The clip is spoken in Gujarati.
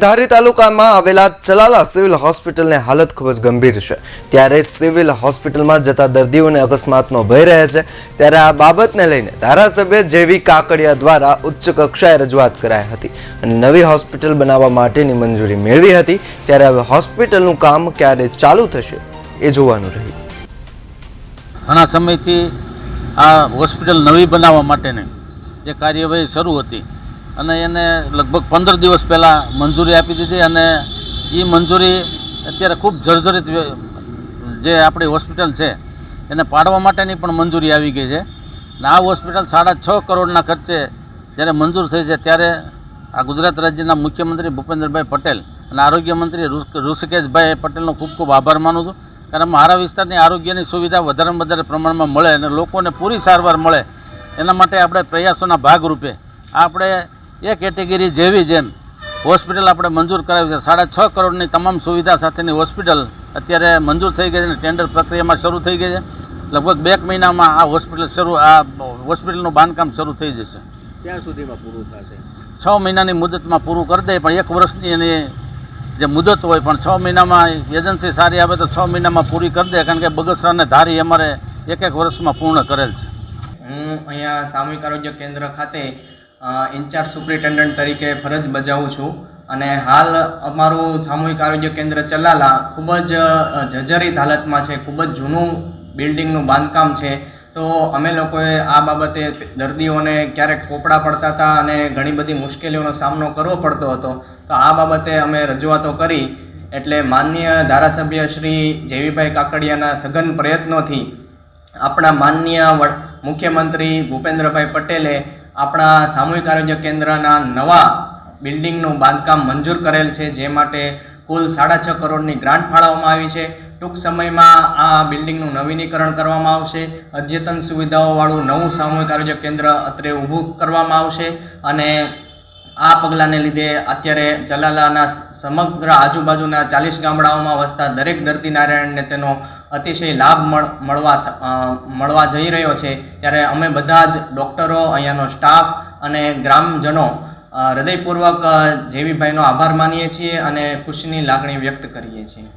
ધારી તાલુકામાં આવેલા ચલાલા સિવિલ હોસ્પિટલની હાલત ખૂબ જ ગંભીર છે। ત્યારે સિવિલ હોસ્પિટલમાં જતા દર્દીઓને અકસ્માતનો ભય રહે છે। ત્યારે આ બાબતને લઈને ધારાસભ્ય જેવી કાકડિયા દ્વારા ઉચ્ચ કક્ષાએ રજૂઆત કરાઈ હતી અને નવી હોસ્પિટલ બનાવવા માટેની મંજૂરી મેળવી હતી। ત્યારે હવે હોસ્પિટલનું કામ ક્યારે ચાલુ થશે એ જોવાનું રહ્યું। ઘણા સમયથી આ હોસ્પિટલ નવી બનાવવા માટેની જે કાર્યવાહી શરૂ હતી અને એને લગભગ 15 દિવસ પહેલાં મંજૂરી આપી દીધી અને એ મંજૂરી અત્યારે ખૂબ જર્જરિત જે આપણી હોસ્પિટલ છે એને પાડવા માટેની પણ મંજૂરી આવી ગઈ છે અને આ હોસ્પિટલ 6.5 કરોડના ખર્ચે જ્યારે મંજૂર થઈ છે ત્યારે આ ગુજરાત રાજ્યના મુખ્યમંત્રી ભૂપેન્દ્રભાઈ પટેલ અને આરોગ્ય મંત્રી ઋષિકેશભાઈ પટેલનો ખૂબ ખૂબ આભાર માનું છું। કારણ મારા વિસ્તારની આરોગ્યની સુવિધા વધારેમાં વધારે પ્રમાણમાં મળે અને લોકોને પૂરી સારવાર મળે એના માટે આપણે પ્રયાસોના ભાગરૂપે આપણે એ કેટેગરી જેવી જેમ હોસ્પિટલ આપણે મંજૂર કરાવી છે। 6.5 કરોડની તમામ સુવિધા સાથેની હોસ્પિટલ અત્યારે મંજૂર થઈ ગઈ છે અને ટેન્ડર પ્રક્રિયામાં શરૂ થઈ ગઈ છે। લગભગ 2 મહિનામાં આ હોસ્પિટલનું બાંધકામ શરૂ થઈ જશે। ક્યાં સુધીમાં પૂરું થશે? 6 મહિનાની મુદતમાં પૂરું કરી દે, પણ 1 વર્ષની એની જે મુદત હોય પણ 6 મહિનામાં એજન્સી સારી આવે તો 6 મહિનામાં પૂરી કરી દે, કારણ કે બગસરા અને ધારી અમારે 1 વર્ષમાં પૂર્ણ કરેલ છે। હું અહીંયા સામૂહિક આરોગ્ય કેન્દ્ર ખાતે ઇન્ચાર્જ સુપ્રિન્ટેન્ડન્ટ તરીકે ફરજ બજાવું છું અને હાલ અમારું સામૂહિક આરોગ્ય કેન્દ્ર ચલાલા ખૂબ જ જર્જરિત હાલતમાં છે। ખૂબ જ જૂનું બિલ્ડિંગનું બાંધકામ છે। તો અમે લોકોએ આ બાબતે દર્દીઓને ક્યારેક પોપડા પડતા હતા અને ઘણી બધી મુશ્કેલીઓનો સામનો કરવો પડતો હતો। તો આ બાબતે અમે રજૂઆતો કરી એટલે માનનીય ધારાસભ્ય શ્રી જેવીભાઈ કાકડિયાના સઘન પ્રયત્નોથી આપણા માનનીય મુખ્યમંત્રી ભૂપેન્દ્રભાઈ પટેલે આપણા સામૂહિક આરોગ્ય કેન્દ્રના નવા બિલ્ડિંગનું બાંધકામ મંજૂર કરેલ છે, જે માટે કુલ 6.5 કરોડની ગ્રાન્ટ ફાળવવામાં આવી છે। ટૂંક સમયમાં આ બિલ્ડિંગનું નવીનીકરણ કરવામાં આવશે। અદ્યતન સુવિધાઓવાળું નવું સામૂહિક આરોગ્ય કેન્દ્ર અત્રે ઊભું કરવામાં આવશે અને આ પગલાંને લીધે અત્યારે ચલાલાના સમગ્ર આજુબાજુના 40 ગામડાઓમાં વસતા દરેક દર્દી નારાયણને તેનો અતિશય લાભ મળવા જઈ રહ્યો છે। ત્યારે અમે બધા જ ડૉક્ટરો, અહીંયાનો સ્ટાફ અને ગ્રામજનો હૃદયપૂર્વક જેવીભાઈનો આભાર માનીએ છીએ અને ખુશીની લાગણી વ્યક્ત કરીએ છીએ।